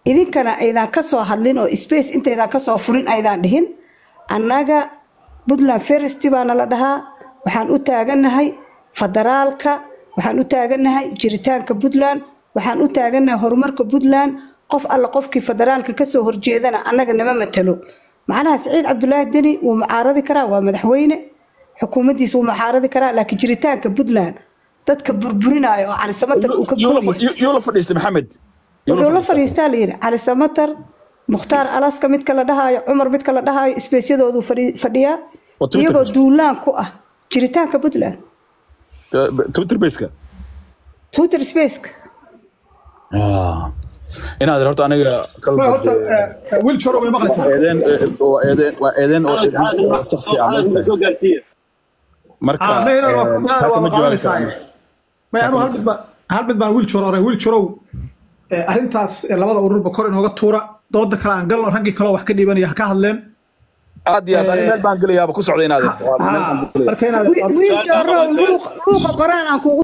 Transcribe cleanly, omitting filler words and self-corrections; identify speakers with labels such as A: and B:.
A: idinkana aydan ka soo hadlin oo space intaydan ka soo furin aydan dhihin annaga Puntland First baana la dhahaa waxaan u taaganahay federaalka waxaan u taaganahay jiritaanka Puntland waxaan u taaganahay horumarka Puntland qof alla qofkii federaalka ka soo horjeedana annaga nama matalo macnaha Saciid Cabdullaahi Deni wuu mucaaradi karaa waa madaxweyne xukuumaddiisu wuu mucaaradi karaa laakiin jiritaanka Puntland dadka burburinayo oo Cali Samatar uu ka gooyay
B: يولا فديست محمد
A: يولا فديست لير Cali Samatar Mukhtaar Alaska mid kala dhahayo Umar mid kala dhahayo isbeesyadoodu fadhiya iyagoo duulaan ku ah jiritaanka Puntland
B: تويتر بيسكا
A: Twitter space
B: إن هذا رحت أنا
C: كلب ويل شرو ما قلت
B: وإذن شخصي عملت مركز
C: ما أنا هل بدنا ويل شرو أرنتاس لبضع أوروبا كورن هو التورة ضد كلام قال له رجع كلام وحكي لي بني هكهلن
B: عادي أنا البنك اللي يابا كوس عدين هذا
A: ويل شرو لوق قرآن